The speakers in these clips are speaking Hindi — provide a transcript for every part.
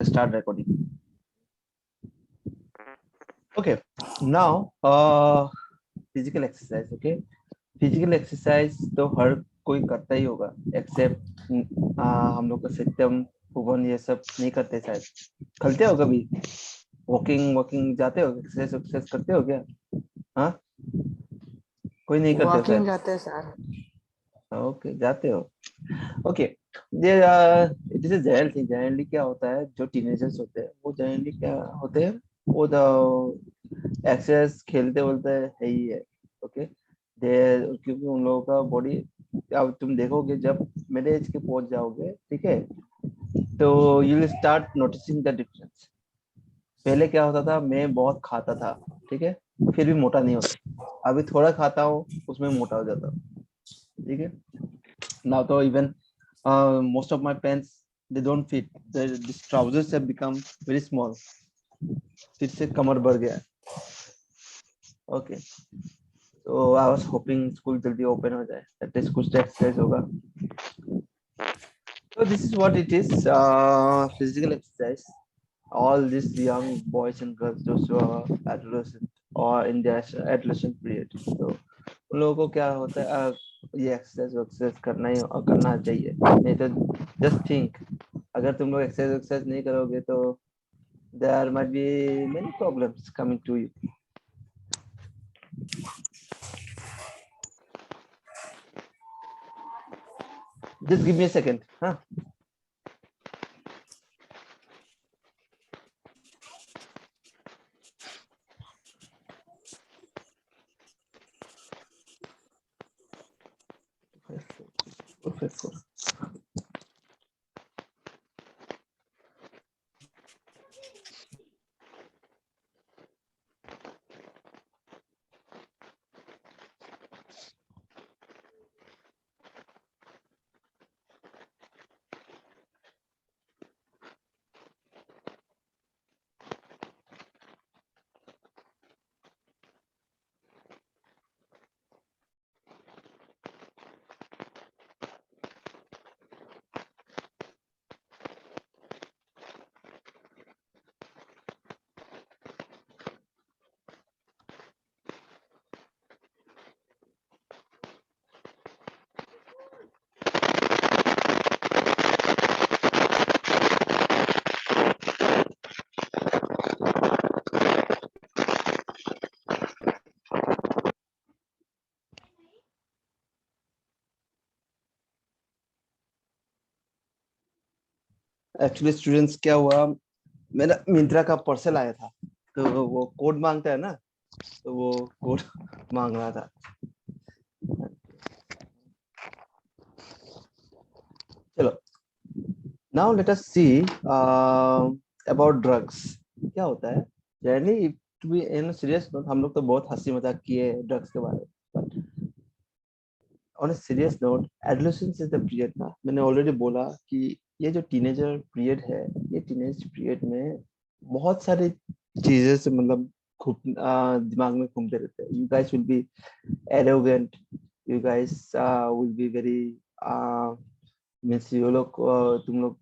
Start recording. Okay, now physical exercise. Okay, physical exercise तो हर कोई करता ही होगा एक्सेप्ट हम लोग का सत्यम भुवन ये सब नहीं करते शायद। करते हो कभी वॉकिंग जाते हो, एक्सरसाइज करते हो क्या? हाँ, कोई नहीं करते हो वॉकिंग शायद। जाते हैं सर। ओके, जाते हो। ओके, ये it is a general thing. Generally क्या होता है, जो टीनेजर्स होते हैं वो जनरली क्या होते हैं, वो एक्सरसाइज खेलते बोलते है ही है। ओके, दे क्योंकि उन लोगों का बॉडी, अब तुम देखोगे जब मेरे एज के पहुंच जाओगे, ठीक है, तो you will start noticing the difference. पहले क्या होता था, मैं बहुत खाता था, ठीक है, फिर भी मोटा नहीं होता। अभी थोड़ा खाता हूँ उसमें मोटा हो जाता हूँ, ठीक है। Now though even most of my pants, they don't fit. The trousers have become very small. फिर से कमर बढ़ गया। Okay, so I was hoping school जल्दी open हो जाए, at least कुछ exercise होगा। So this is what it is, physical exercise. All these young boys and girls, those who are adolescent or in their adolescent period, so उन लोगों को क्या होता है, ये एक्सरसाइज करना चाहिए। नहीं तो जस्ट थिंक, अगर तुम लोग एक्सरसाइज नहीं करोगे तो there might be many problems coming to you. Just give me a second, huh? Perfect. Actually students, क्या हुआ, मेरा मिंत्रा का पार्सल आया था, तो वो कोड मांगता है ना, तो वो कोड मांग रहा था। चलो, now let us see about drugs. क्या होता है generally, to be in serious note, हम लोग तो बहुत हंसी मजाक किए ड्रग्स के बारे में, but on a serious note, adolescence is the period ना, मैंने ऑलरेडी बोला कि ये जो टीनेजर पीरियड है, ये टीनेज पीरियड में बहुत सारी चीजें से मतलब दिमाग में घूमते रहते हैं। You guys will be arrogant, you guys will be very means, ये लोग तुम लोग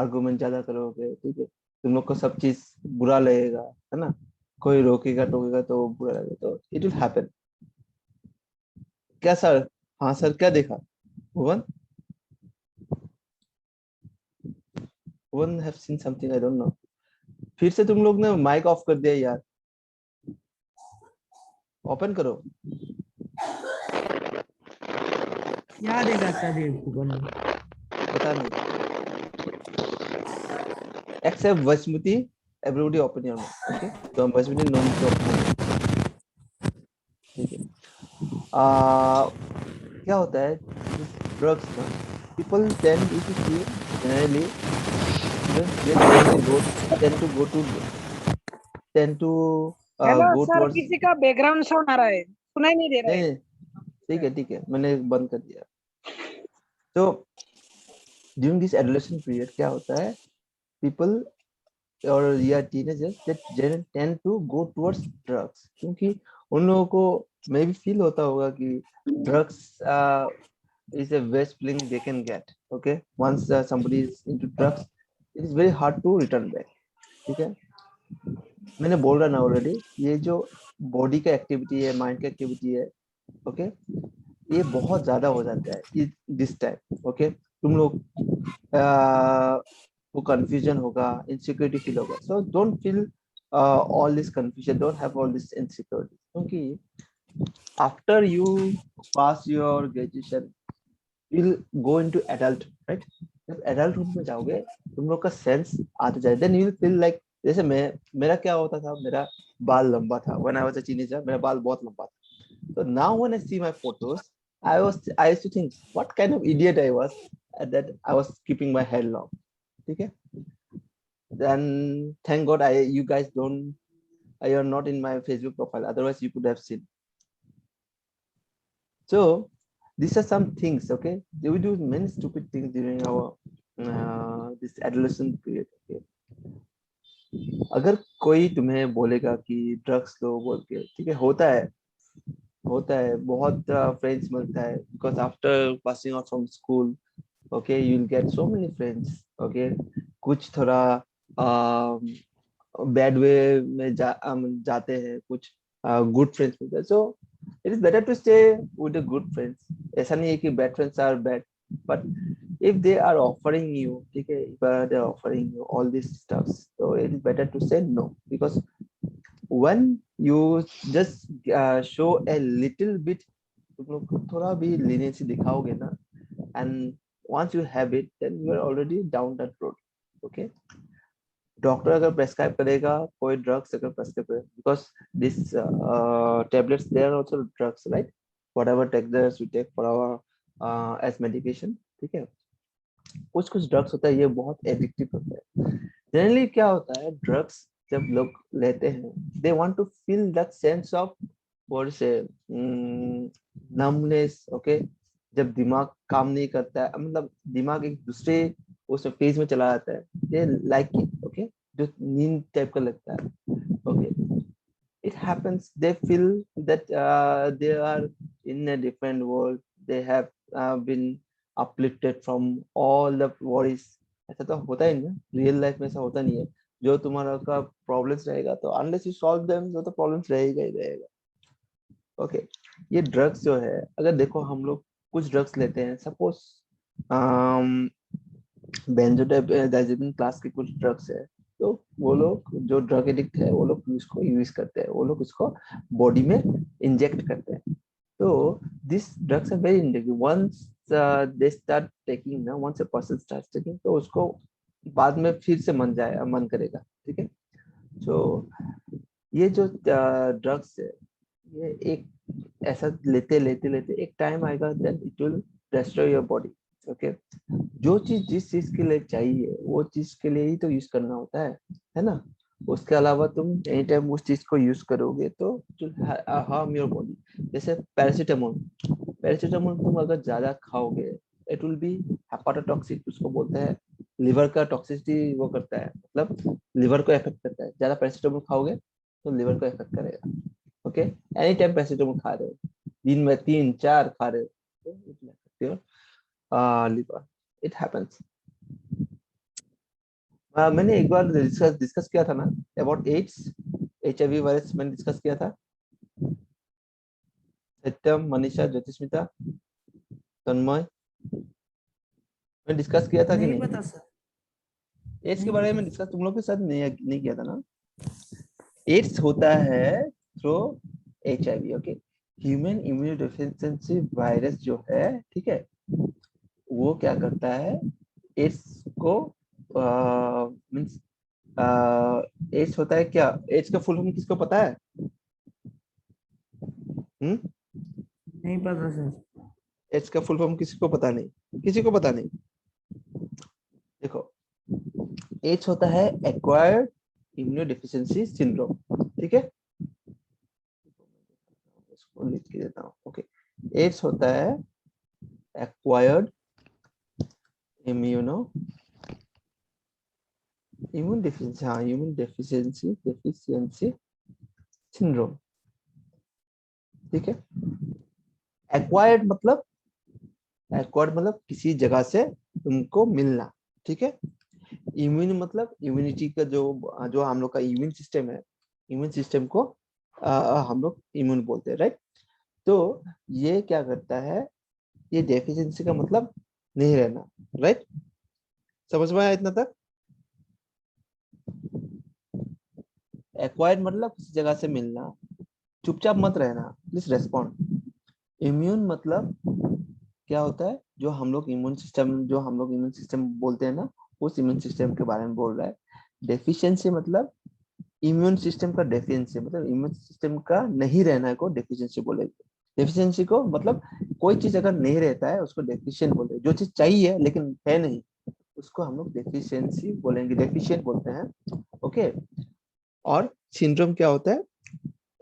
आर्गुमेंट ज्यादा करोगे, ठीक है, तुम लोग को सब चीज बुरा लगेगा, है ना, कोई रोकेगा टोकेगा तो बुरा लगेगा, तो इट विल हैपन। क्या सर? हाँ सर, क्या देखा? Bhuvan, Bhuvan have seen something, I don't know. फिर से तुम लोग ने माइक ऑफ कर दिया यार, ओपन करो। क्या देखा सर भुवन? पता नहीं, except Vasumati, everybody open your mic. Okay, तो हम Vasumati no need to open, ठीक है। क्या होता है ड्रग्स ना, people tend, if you see generally, students they tend to go to tend to hello go sir, towards, किसी का बैकग्राउंड साउंड आ रहा है, सुनाई नहीं दे रहा है। नहीं, ठीक है, मैंने बंद कर दिया। तो ड्यूरिंग दिस एडोलेसेंट पीरियड क्या होता है, पीपल और या teenagers they tend to go towards drugs, क्योंकि उन लोगों को मे भी फील होता होगा कि drugs is a best feeling they can get. Okay, once somebody is into drugs, it is very hard to return back. ठीक है, मैंने बोल रहा ना ऑलरेडी, ये जो बॉडी का एक्टिविटी है, माइंड का एक्टिविटी है, ओके, ये बहुत ज्यादा हो जाता है दिस टाइम। ओके, तुम लोग वो कंफ्यूजन होगा, इनसिक्योरिटी फील होगा, so don't feel all this confusion, don't have all this insecurity, क्योंकि after you pass your graduation you'll go into adult, right? जब adulthood में जाओगे, तुम लोग का सेंस आता जाए, then you'll feel like, जैसे मेरा क्या होता था, मेरा बाल लंबा था when I was a teenager, मेरा बाल बहुत लंबा था। So now when I see my photos, I used to think what kind of idiot I was at that I was keeping my hair long। ठीक है, then thank God you guys don't, you are not in my Facebook profile, otherwise you could have seen। So these are some things, okay? We do many stupid things during our this adolescent period, okay? अगर कोई तुम्हें बोलेगा कि ड्रग्स लो बोल के, ठीक है, होता है बहुत फ्रेंड्स मिलता है, because after passing out from school, okay, you will get so many friends, okay, कुछ थोड़ा बैड वे में जाते हैं, कुछ गुड फ्रेंड्स मिलते हैं, so it is better to stay with the good friends. ऐसा नहीं है कि bad friends are bad, but if they are offering you, ठीक है, if they are offering you all these stuffs, so it is better to say no, because when you just show a little bit, तुम लोग को थोड़ा भी leniency दिखाओगे ना, and once you have it, then you are already down that road, okay? Doctor अगर प्रेस्क्राइब करेगा कोई ड्रग्स, अगर प्रेस्क्राइब करेगा, because this tablets, they are also drugs, right? whatever tablets we take for our as medication, ठीक है, कुछ कुछ ड्रग्स होता है, ये बहुत एडिक्टिव होता है। जनरली क्या होता है, ड्रग्स जब लोग लेते हैं, they want to feel that sense of what से नमनेस, ओके, जब दिमाग काम नहीं करता है, मतलब दिमाग एक दूसरे उस फेज में चला जाता है, दे लाइक इट, ओके, जो नींद टाइप का लगता है, okay, it happens, they feel that they are in a different world, they have been uplifted from all the worries। ऐसा तो होता ही नहीं, रियल लाइफ में ऐसा होता नहीं है। जो तुम्हारा का प्रॉब्लम्स रहेगा, तो अनलेस यू सॉल्व देम, तो प्रॉब्लम्स रहेगा ही रहेगा, ओके। ये ड्रग्स जो है, अगर देखो हम लोग कुछ ड्रग्स लेते हैं, सपोज बेंजोडाइजेपिन क्लास के कुछ ड्रग्स है, तो वो लोग जो ड्रग एडिक्ट है, वो लोग इसको यूज करते हैं, वो लोग इसको बॉडी में इंजेक्ट करते हैं। तो this drugs are very injective, once they start taking ना, once a person start taking, तो उसको बाद में फिर से मन करेगा, ठीक है। तो ये जो ड्रग्स है, ये एक ऐसा लेते लेते लेते एक टाइम आएगा, then it will destroy your body, okay. जो चीज जिस चीज के लिए चाहिए, वो चीज के लिए ही तो यूज करना होता है ना। उसके अलावा तुम एनी टाइम उस चीज को यूज करोगे तो हार्म योर बॉडी। जैसे पैरासीटामोल, पैरासीटामोल तुम अगर ज्यादा खाओगे, इट विल बी हेपाटोटॉक्सिक, उसको बोलते हैं लिवर का टॉक्सिसिटी, वो करता है, मतलब लिवर को इफेक्ट करता है। ज्यादा पैरासीटामोल खाओगे तो लिवर को इफेक्ट करेगा, ओके। एनी टाइम पैरासीटामोल खा रहे हो, दिन में 3-4 खा रहे हो, तो it will affect your liver, it happens। मैंने एक बार डिस्कस किया था ना अबाउट एड्स, HIV वायरस, मैंने डिस्कस किया था। सत्यम, मनीषा, ज्योतिष्मिता, तन्मय, मैंने डिस्कस किया था कि नहीं नहीं? पता सर। एड्स के बारे में डिस्कस तुम लोग के साथ नहीं किया था ना? एड्स होता है through HIV, okay. Human immuno deficiency virus जो है, ठीक है, वो क्या करता है, एड्स को मींस एड्स होता है क्या, एड्स का फुल फॉर्म किसको पता है? नहीं पता सर। एड्स का फुल फॉर्म किसी को पता नहीं, किसी को पता नहीं। देखो, एड्स होता है एक्वायर्ड इम्यूनोडेफिशिएंसी सिंड्रोम, ठीक है, इसको लिख के देता हूँ, ओके। एड्स होता है एक्वायर्ड इम्यून डेफिशिएंसी, हाँ, इम्यून डेफिशिएंसी सिंड्रोम, ठीक है। एक्वायर्ड मतलब किसी जगह से तुमको मिलना, ठीक है। इम्यून मतलब इम्यूनिटी का जो जो हम लोग का इम्यून सिस्टम है, इम्यून सिस्टम को हम लोग इम्यून बोलते हैं, राइट। तो ये क्या करता है, ये डेफिशिएंसी का मतलब नहीं रहना, राइट। समझ में आया इतना तक? एक्वायर्ड मतलब किसी जगह से मिलना, चुपचाप मत रहना, प्लीज रेस्पॉन्ड। इम्यून मतलब क्या होता है, जो हम लोग इम्यून सिस्टम, जो हम लोग इम्यून सिस्टम बोलते हैं ना, उस इम्यून सिस्टम के बारे में बोल रहा है। डेफिशिएंसी मतलब इम्यून सिस्टम का डेफिशिएंसी, मतलब इम्यून सिस्टम का नहीं रहना को डेफिशिएंसी बोलेंगे। डेफिशिएंसी को मतलब कोई चीज अगर नहीं रहता है उसको डेफिशिएंट बोलते हैं। जो चीज चाहिए लेकिन है नहीं, उसको हम लोग डेफिशिएंसी बोलेंगे, डेफिशिएंट बोलते हैं। ओके। और सिंड्रोम क्या होता है,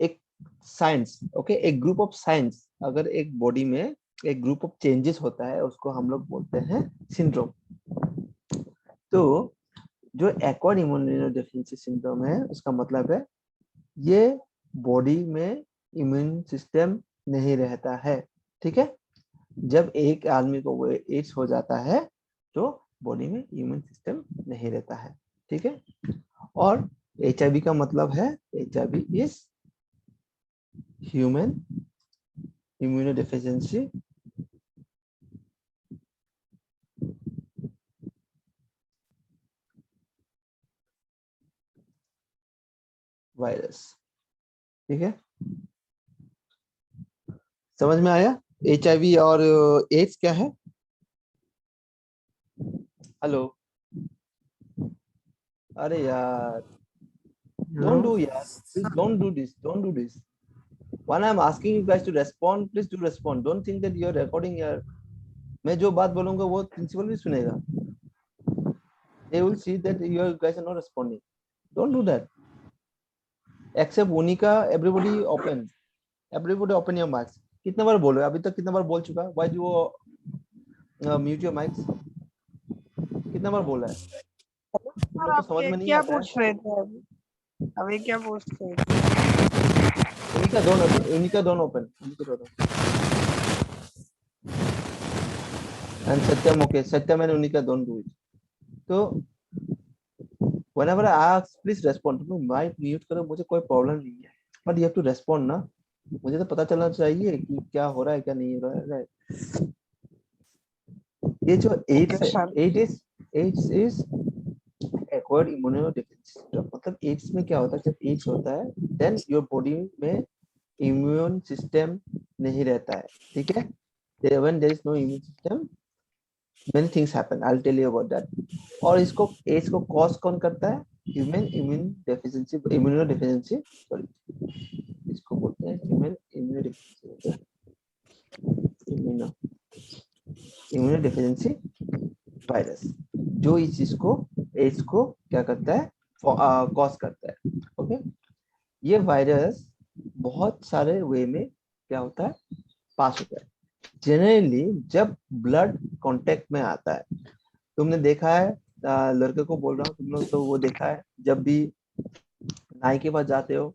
एक साइंस, ओके, एक ग्रुप ऑफ साइंस, अगर एक बॉडी में एक ग्रुप ऑफ चेंजेस होता है उसको हम लोग बोलते हैं सिंड्रोम। तो जो एक्वायर्ड इम्यूनोडेफिशिएंसी सिंड्रोम है उसका मतलब है ये बॉडी में इम्यून सिस्टम नहीं रहता है, ठीक है। जब एक आदमी को वो एड्स हो जाता है तो बॉडी में इम्यून सिस्टम नहीं रहता है, ठीक है। और HIV का मतलब है, HIV is human immunodeficiency virus, ठीक है। समझ में आया? HIV और एड्स क्या है? हेलो, अरे यार, don't do, hello. yaar, please don't do this, don't do this. When I'm asking you guys to respond, please do respond. Don't think that you're recording, यार। मैं जो बात बोलूंगा वो प्रिंसिपल भी सुनेगा। They will see that you guys are not responding. Don't do that. Except Monica, everybody open, everybody open your mics. कितने बार बोलो, अभी तक कितने बार बोल चुका? Why do you mute your mics? कितने बार बोला है? तुम सर लोग को आप समझ में नहीं क्या आता है? पूछ रहे थे अभी? अभी क्या पूछ रहे थे? उनका दोनों open, and Satyam, okay, Satyam and उनका दोनों डू इट। तो whenever I ask, please respond। तुम माइक म्यूट करो, मुझे कोई प्रॉब्लम नहीं है, but you have to respond ना। मुझे तो पता चलना चाहिए कि क्या हो रहा है क्या नहीं हो रहा है। ये जो एड्स ओके है, sir. AIDS is acquired immunodeficiency syndrome. मतलब एड्स में क्या होता है, जब एड्स होता है देन योर बॉडी में इम्यून सिस्टम नहीं रहता है, ठीक है। when there is no immune system, many things happen, I'll tell you about that। और इसको एड्स को कॉज कौन करता है? Human immune deficiency, immunodeficiency, sorry, इसको बोलते हैं ह्यूमन इम्यूनोडेफिशिएंसी, इम्यूनोडेफिशिएंसी वायरस, जो इस चीज को, एड्स को क्या करता है, कॉज करता है। ओके। ये वायरस बहुत सारे वे में क्या होता है, पास होता है। जनरली जब ब्लड कांटेक्ट में आता है, तुमने देखा है, लड़के को बोल रहा हूँ, तुम लोग तो वो देखा है, जब भी नाई के पास जाते हो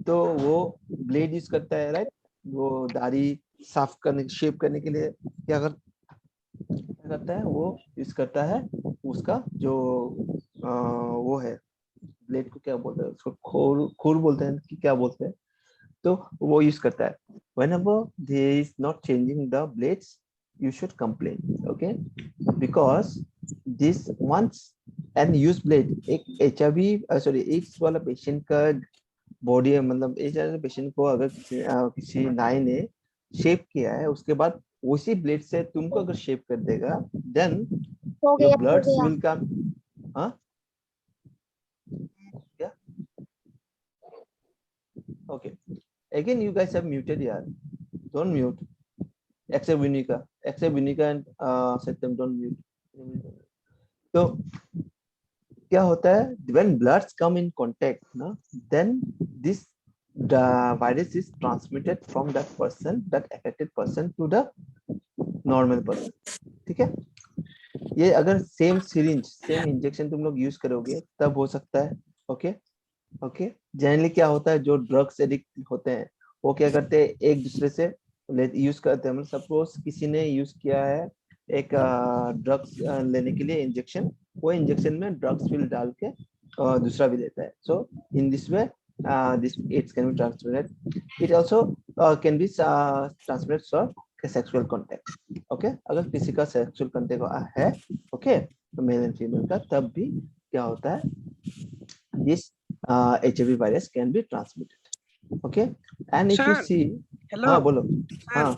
तो वो ब्लेड यूज करता है, राइट। वो दाढ़ी साफ करने, शेप करने के लिए क्या करता है, वो यूज करता है उसका जो वो है, ब्लेड को क्या बोलते हैं, उसको खोर खोर बोलते हैं कि क्या बोलते हैं, तो वो यूज करता है। whenever there is not changing the blades, you should complain, okay, because this once and use blade एक HIV सॉरी एड्स वाला पेशेंट का बॉडी है, मतलब एड्स वाले पेशेंट को अगर किसी नाई ने शेप किया है, उसके बाद उसी ब्लेड से तुमको अगर शेप कर देगा, देन हो योर गया हो ब्लड्स गया। Will come. हाँ, क्या? Okay, again you guys have muted, यार, don't mute, except Vinika and Satyam, don't mute। तो क्या होता है, when bloods come in contact ना, then this the virus is transmitted from that person, that affected person to the normal person, ठीक है। ये अगर सेम सिरिंज, सेम इंजेक्शन तुम लोग यूज करोगे तब हो सकता है, ओके। ओके। जनरली क्या होता है, जो ड्रग्स एडिक्ट होते हैं वो क्या करते हैं, एक दूसरे से यूज करते हैं। मतलब सपोज किसी ने यूज किया है एक ड्रग्स लेने के लिए इंजेक्शन, वो इंजेक्शन में ड्रग्स फिल डाल के दूसरा भी देता है. So in this way this AIDS can be transmitted. It also can be transmitted through sexual contact. Okay, अगर किसी का sexual contact है, okay, तो मेल एंड फीमेल का, तब भी क्या होता है, this HIV virus can be transmitted. Okay, and if you sir see, hello हाँ बोलो. सर हाँ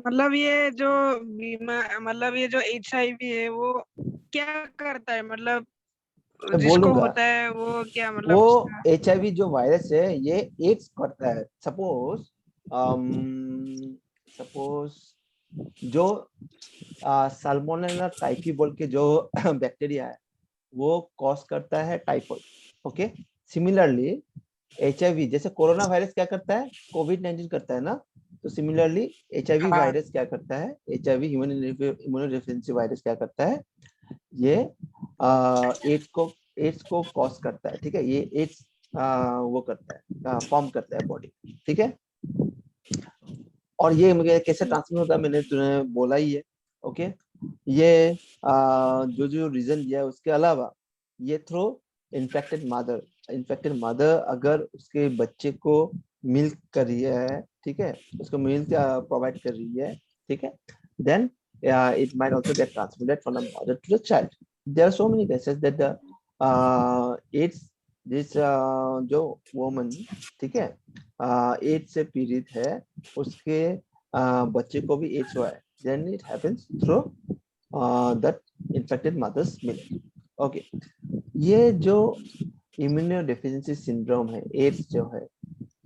मतलब ये जो बीमार मतलब ये जो HIV है वो क्या करता है मतलब मैं जिसको बोलूंगा. होता है वो क्या मतलब वो उसका HIV जो वायरस है ये एड्स करता है. सपोज सपोज जो साल्मोनेला टाइफी बोल के जो बैक्टीरिया है वो कॉज करता है टाइफाइड. ओके, सिमिलरली HIV जैसे कोरोना वायरस क्या करता है, कोविड-19 करता है ना, तो सिमिलरली HIV हाँ वायरस क्या करता है, HIV ह्यूमन इम्यूनोडेफिशिएंसी वायरस क्या करता है, ये एड्स को कॉज करता है. ठीक है, ये एड्स वो करता है, फॉर्म करता है बॉडी. ठीक है, और ये मुझे कैसे ट्रांसमिट होता है मैंने तुम्हें बोला ही है. ओके, ये जो जो रीजन दिया है उसके अलावा ये थ्रू इन्फेक्टेड मदर अगर उसके बच्चे को मिल्क कर रही है, ठीक है, उसको मिल्क प्रोवाइड कर रही है, ठीक है, then it might also get transmitted from the mother to the child. There are so many cases that the AIDS this जो woman, ठीक है, एड्स से पीड़ित है, उसके बच्चे को भी एड्स हुआ है, then it happens through that infected mother's milk. Okay, ये जो इम्यूनोडेफिशिएंसी सिंड्रोम है, एड्स जो है,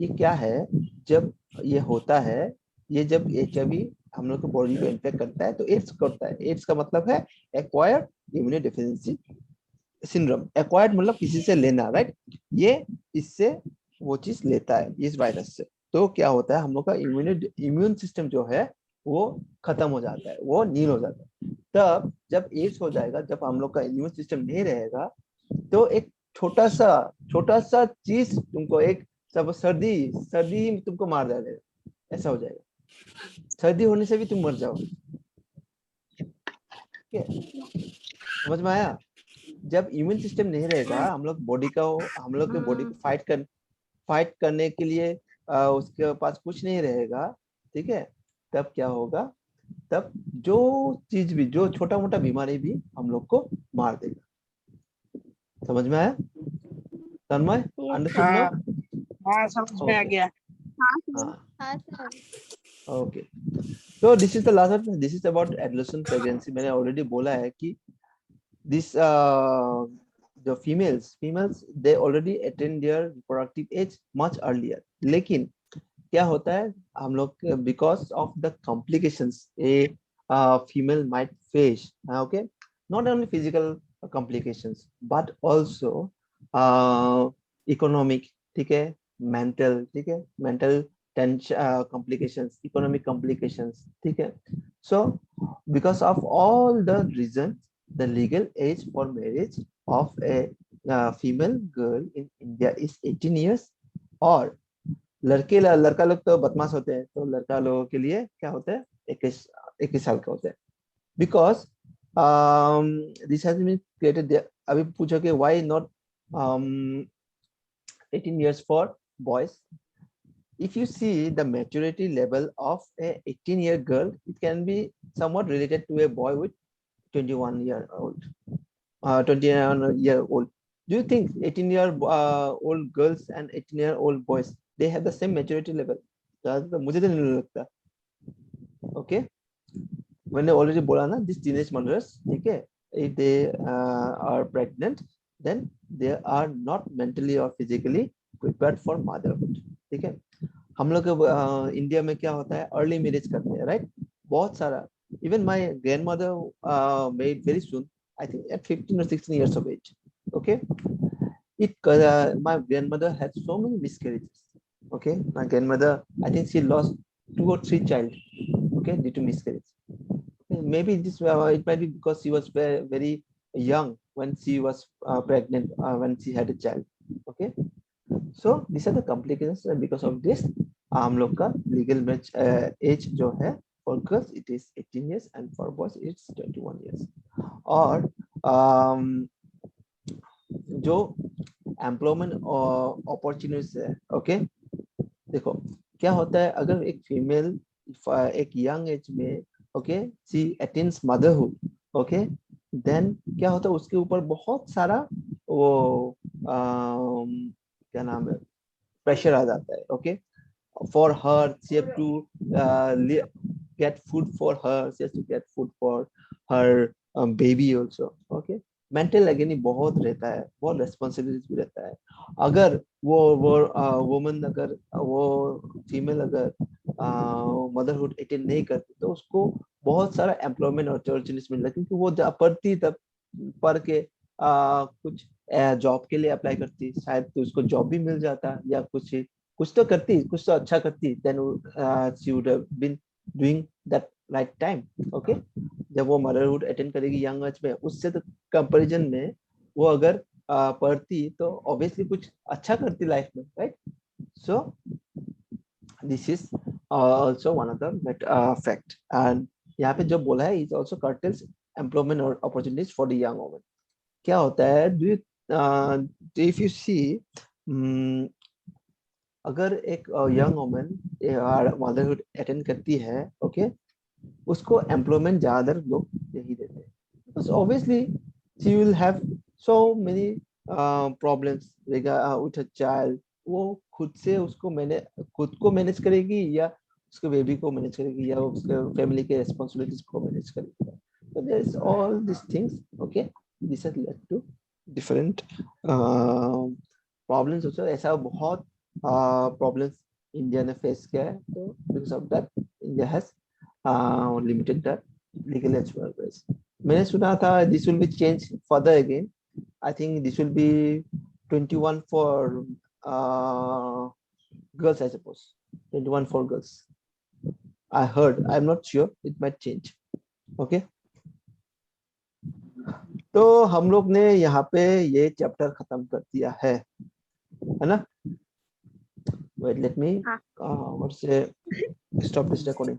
ये क्या है, जब ये होता है, ये जब HIV हम लोग के बॉडी को इन्फेक्ट करता है तो एड्स करता है. एड्स का मतलब है एक्वायर्ड इम्यूनोडेफिशिएंसी सिंड्रोम. एक्वायर्ड मतलब किसी से लेना, राइट, ये इससे वो चीज लेता है इस वायरस से. तो क्या होता है, हम लोग का इम्यून सिस्टम जो है वो खत्म हो जाता है, वो नील हो जाता है. तब जब एड्स हो जाएगा, जब हम लोग का इम्यून सिस्टम नहीं रहेगा, तो एक छोटा सा चीज तुमको, एक सब सर्दी सर्दी में तुमको मार डालेगा, ऐसा हो जाएगा. सर्दी होने से भी तुम मर जाओगे. ठीक है, समझ में आया. जब इम्यून सिस्टम नहीं रहेगा, हम लोग हम लोग के बॉडी को फाइट करने के लिए उसके पास कुछ नहीं रहेगा, ठीक है, तब क्या होगा, तब जो चीज भी, जो छोटा मोटा बीमारी भी हम लोग को मार देगा. समझ में आया तन्मय, अंडरस्टूड नो? हाँ हाँ समझ में आ ओके, गया. हाँ, हाँ सर. ओके. तो this is the last, this is about adolescent pregnancy. मैंने ऑलरेडी बोला है कि this the females they already attain their reproductive age much earlier. लेकिन क्या होता है, हम लोग because of the complications a female might face, okay, not only physical complications but also economic, ठीक है, mental, ठीक है, mental tension complications, economic complications, ठीक है. So because of all the reasons, the legal age for marriage of a female girl in India is 18 years. और लड़का लोग तो बदमाश होते हैं, तो लड़का लोगों के लिए क्या होता है, 21 साल का होता है. Because this has been created. अभी पूछो कि why not 18 years for boys. If you see the maturity level of a 18-year girl, it can be somewhat related to a boy with 21-year-old, 21-year-old. Do you think 18-year-old girls and 18-year-old boys they have the same maturity level? मुझे तो नहीं लगता. Okay, मैंने already बोला ना, these teenage mothers, ठीक है, if they are pregnant, then they are not mentally or physically prepared for motherhood. ठीक है, हम लोग इंडिया में क्या होता है, अर्ली मैरिज करते हैं, राइट, बहुत सारा. Even my grandmother married very soon, I think at 15 or 16 years of age. Okay, my grandmother had so many miscarriages. Okay, my grandmother, I think she lost 2 or 3 child, okay, due to miscarriage. Maybe this it might be because she was very, very young when she was pregnant, when she had a child. Okay, so these are the complications because of this. हम लोग का लीगल मैच एज जो है, for girls it is 18 years and for boys it's 21 years. और जो एम्प्लॉयमेंट अपॉर्चुनिटीज है, ओके। देखो क्या होता है, अगर एक फीमेल एक यंग एज में, ओके, सी अटेन्स मदरहुड, ओके, देन क्या होता है, उसके ऊपर बहुत सारा वो क्या नाम है, प्रेशर आ जाता है, okay. For her, she have to get food for her, she has to get food for her baby also, okay। Mental again बहुत रहता है, बहुत रेस्पॉन्सिबिलिटी भी रहता है। अगर वो वुमन, अगर वो फीमेल अगर मदरहुड अटेंड नहीं करती तो उसको बहुत सारा एम्प्लॉयमेंट अपॉर्चुनिटीज मिलता है, क्योंकि वो जब पढ़ती तब पढ़ के कुछ जॉब के लिए अप्लाई करती, शायद तो उसको जॉब भी मिल जाता, या कुछ तो करती, कुछ तो अच्छा करती, then she would have been doing that right time, okay. जब वो मदरहुड अटेंड करेगी यंग एज में, उससे तो कंपैरिजन में वो अगर पढ़ती तो ऑब्वियसली कुछ अच्छा करती लाइफ में, right. So this is also one of the fact. And यहाँ पे जो बोला है, is also curtails employment opportunities for the young women. क्या होता है, do you if you see, अगर एक यंग वुमन मदरहुड अटेंड करती है, ओके, उसको एम्प्लॉयमेंट ज्यादातर लोग यही देते हैं, because obviously she will have so many problems with a child. वो खुद से उसको खुद को मैनेज करेगी, या उसके बेबी को मैनेज करेगी, या उसके फैमिली के रिस्पॉन्सिबिलिटीज को मैनेज करेगी। so there is all these things, okay, this has led to different problems. also ऐसा बहुत प्रॉब्लम्स इंडिया ने फेस किया है, तो because of that India has limited the legal age workers. मैंने सुना था this will be change further again, I think this will be 21 for girls, I suppose 21 for girls, I heard, I'm not sure, it might change, okay। तो हम लोग ने यहाँ पे ये चैप्टर खत्म कर दिया है ना। Wait, let me हाँ। what say stop this recording.